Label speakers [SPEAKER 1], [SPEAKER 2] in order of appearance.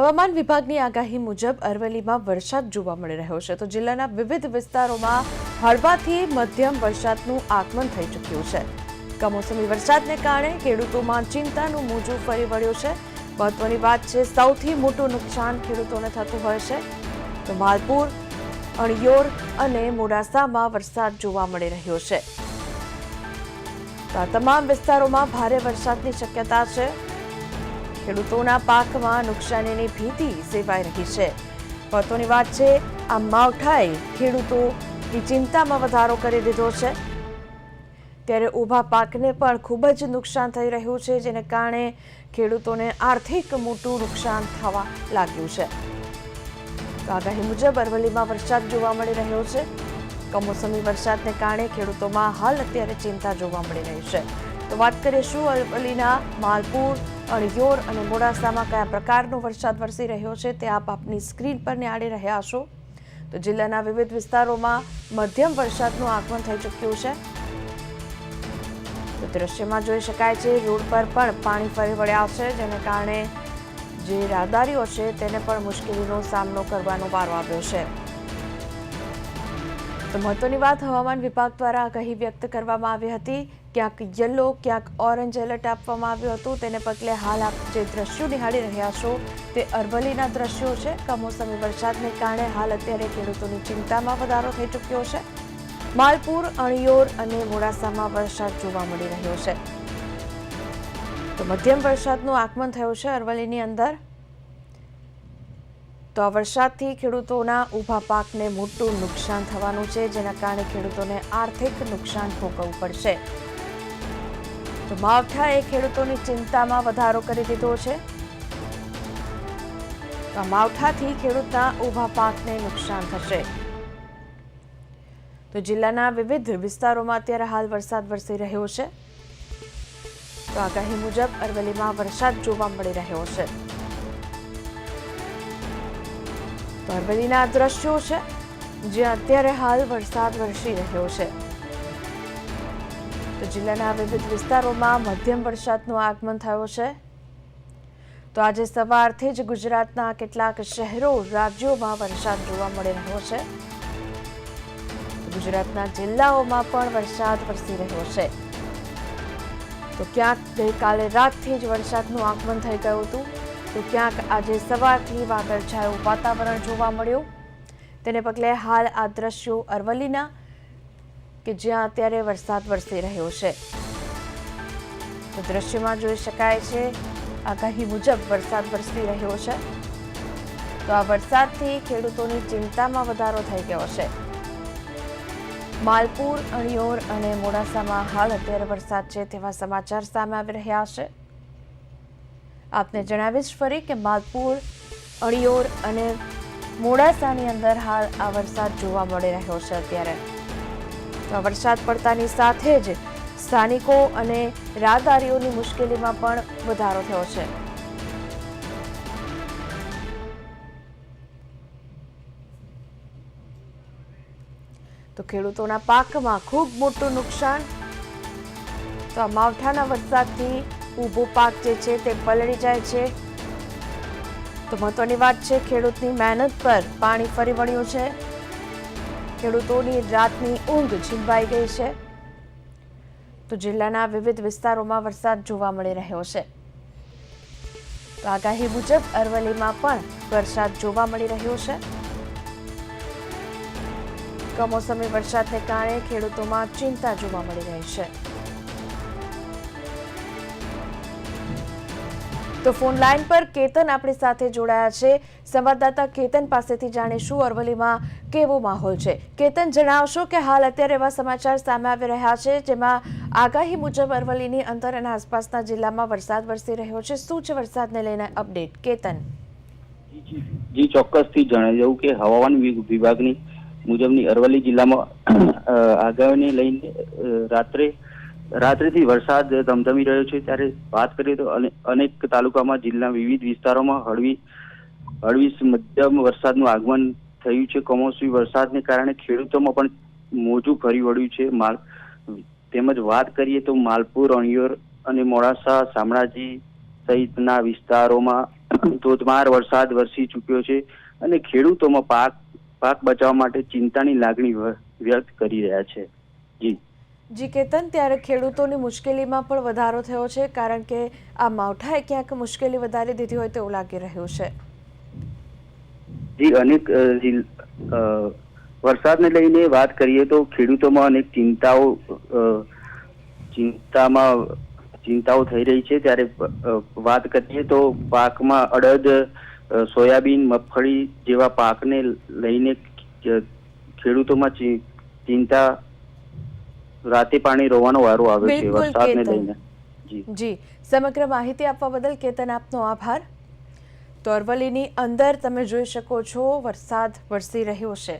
[SPEAKER 1] હવામાન વિભાગની આગાહી મુજબ અરવલ્લીમાં વરસાદ જોવા મળી રહ્યો છે તો જિલ્લાના વિવિધ વિસ્તારોમાં હળવાથી મધ્યમ વરસાદનું આગમન થઈ ચૂક્યું છે। કમોસમી વરસાદને કારણે ખેડૂતોમાં ચિંતાનું મોજું ફરી વળ્યું છે। મહત્વની વાત છે, સૌથી મોટું નુકસાન ખેડૂતોને થતું હોય છે તો માલપુર, અણિયોર અને મોડાસામાં વરસાદ જોવા મળી રહ્યો છે। તો આ તમામ વિસ્તારોમાં ભારે વરસાદની શક્યતા છે। ખેડૂતોના પાકમાં નુકસાનીની ભીતિ સેવાઈ રહી છે। મહત્વની વાત છે, આ માવઠાએ ખેડૂતોની ચિંતામાં વધારો કરી દીધો છે। ત્યારે ઊભા પાકને પણ ખૂબ જ નુકસાન થઈ રહ્યું છે, જેને કારણે ખેડૂતોને આર્થિક મોટું નુકસાન થવા લાગ્યું છે। તો આગાહી મુજબ અરવલ્લીમાં વરસાદ જોવા મળી રહ્યો છે। કમોસમી વરસાદને કારણે ખેડૂતોમાં હાલ અત્યારે ચિંતા જોવા મળી રહી છે। તો વાત કરીશું અરવલ્લીના માલપુર, અણિયોર અને મોડાસામાં કયા પ્રકારનો વરસાદ વરસી રહ્યો છે તે આપ આપની સ્ક્રીન પર નિહાળી રહ્યા છો। તો જિલ્લાના વિવિધ વિસ્તારોમાં મધ્યમ વરસાદનું આગમન થઈ ચૂક્યું છે। તો દ્રશ્યમાં જોઈ શકાય છે, રોડ પર પણ પાણી ફરી વળ્યા છે, જેને કારણે જે રાહદારીઓ છે તેને પણ મુશ્કેલીનો સામનો કરવાનો વારો આવ્યો છે। તો મહત્વની વાત, હવામાન વિભાગ દ્વારા આગાહી વ્યક્ત કરવામાં આવી હતી। ક્યાંક યલો, ક્યાંક ઓરેન્જ એલર્ટ આપવામાં આવ્યું હતું। તેને પગલે હાલ આપ જે દ્રશ્યો નિહાળી રહ્યા છો તે અરવલ્લીના દ્રશ્યો છે। કમોસમી વરસાદને કારણે હાલ અત્યારે ખેડૂતોની ચિંતામાં વધારો થઈ ચૂક્યો છે। માલપુર, અણિયોર અને મોડાસામાં વરસાદ જોવા મળી રહ્યો છે। તો મધ્યમ વરસાદનું આગમન થયું છે અરવલ્લીની અંદર। તો આ વરસાદથી ખેડૂતોના ઊભા પાકને મોટું નુકસાન થવાનું છે, જેના કારણે ખેડૂતોને આર્થિક નુકસાન ભોગવવું પડશે। તો માવઠાએ ખેડૂતોની ચિંતામાં વધારો કરી દીધો છે। તો આ માવઠાથી ખેડૂતના ઊભા પાકને નુકસાન થશે। તો જિલ્લાના વિવિધ વિસ્તારોમાં અત્યારે હાલ વરસાદ વરસી રહ્યો છે। તો આગાહી મુજબ અરવલ્લીમાં વરસાદ જોવા મળી રહ્યો છે। તો અરવલ્લીના દ્રશ્યો છે, જ્યાં અત્યારે હાલ વરસાદ વરસી રહ્યો છે। તો જિલ્લાના વિવિધ વિસ્તારોમાં મધ્યમ વરસાદનું આગમન થયું છે। તો આજે સવારથી જ ગુજરાતના કેટલાક શહેરો, રાજ્યોમાં વરસાદ જોવા મળી રહ્યો છે। ગુજરાતના જિલ્લાઓમાં પણ વરસાદ વરસી રહ્યો છે। તો ક્યાંક ગઈકાલે રાતથી જ વરસાદનું આગમન થઈ ગયું હતું, તો ક્યાંક આજે સવારથી વાદળછાયું વાતાવરણ જોવા મળ્યું। તેને પગલે હાલ આ દ્રશ્યો અરવલ્લીના કે જ્યાં અત્યારે વરસાદ વરસી રહ્યો છે। તો દ્રશ્યમાં જોઈ શકાય છે, આગાહી મુજબ વરસાદ વરસી રહ્યો છે। તો આ વરસાદથી ખેડૂતોની ચિંતામાં વધારો થઈ ગયો છે। માલપુર, અણિયોર અને મોડાસામાં હાલ અત્યારે વરસાદ છે તેવા સમાચાર સામે આવી રહ્યા છે। આપને જણાવીશ ફરી કે માલપુર, અણિયોર અને મોડાસાની અંદર હાલ આ વરસાદ જોવા મળી રહ્યો છે અત્યારે। તો વરસાદ પડતાની સાથે જ સ્થાનિકો અને રાહદારીઓની મુશ્કેલીમાં પણ વધારો થયો છે। તો ખેડૂતોના પાકમાં ખૂબ મોટું નુકસાન। તો આ માવઠાના વરસાદથી ઊભો પાક જે છે તે પલળી જાય છે। તો મહત્વની વાત છે, ખેડૂતની મહેનત પર પાણી ફરી વળ્યું છે। ખેડૂતોની રાતની ઊંઘ છીનવાઈ ગઈ છે। તો જિલ્લાના વિવિધ વિસ્તારોમાં વરસાદ જોવા મળી રહ્યો છે। તો આગાહી મુજબ અરવલ્લીમાં પણ વરસાદ જોવા મળી રહ્યો છે। કમોસમી વરસાદને કારણે ખેડૂતોમાં ચિંતા જોવા મળી રહી છે। તો ફોન લાઈન પર કેતન આપણી સાથે જોડાયા છે। સંવાદદાતા કેતન પાસેથી જાણીશું અરવલ્લીમાં કેવો માહોલ છે। કેતન, જણાવશો કે હાલ અત્યારે એવા સમાચાર સામે આવી રહ્યા છે જેમાં આગાહી મુજબ અરવલ્લીની અંદર અને આસપાસના જિલ્લામાં વરસાદ વરસી રહ્યો છે। શું છે વરસાદને લઈને અપડેટ, કેતન?
[SPEAKER 2] જી ચોક્કસથી જણાવી દઉં કે હવામાન વિભાગની મુજબની અરવલ્લી જિલ્લામાં આગાહીને લઈને રાત્રેથી વરસાદ ધમધમી રહ્યો છે। ત્યારે વાત કરીએ તો અનેક તાલુકામાં જિલ્લાના વિવિધ વિસ્તારોમાં હળવી મધ્યમ વરસાદનું આગમન થયું છે। કમોસમી વરસાદને કારણે ખેડૂતોમાં પણ મોજું ફરી વળ્યું છે। તેમજ વાત કરીએ તો માલપુર, અણિયોર અને મોડાસા, શામળાજી સહિતના વિસ્તારોમાં ધોધમાર વરસાદ વરસી ચૂક્યો છે અને ખેડૂતોમાં પાક બચાવવા માટે ચિંતાની લાગણી વ્યક્ત કરી રહ્યા છે.
[SPEAKER 1] જી કેતન, ત્યારે ખેડૂતોની મુશ્કેલીમાં પણ વધારો થયો છે, કારણ કે આ માવઠાએ ક્યાંક મુશ્કેલી વધારી દીધી હોય તેવું લાગી રહ્યું છે.
[SPEAKER 2] જી, અનેક વરસાદને લઈને વાત કરીએ તો ખેડૂતોમાં અનેક ચિંતાઓ થઈ રહી છે. ત્યારે વાત કરીએ તો પાકમાં અડદ, સોયાબીન, મગફળી જેવા પાકને લઈને ખેડૂતોમાં ચિંતા, રાતે પાણી રોવાનો વારો આવ્યો છે વરસાદને લઈને.
[SPEAKER 1] જી, સમગ્ર માહિતી આપવા બદલ કેતન આપનો આભાર. તો અરવલ્લીની અંદર તમે જોઈ શકો છો વરસાદ વરસી રહ્યો છે.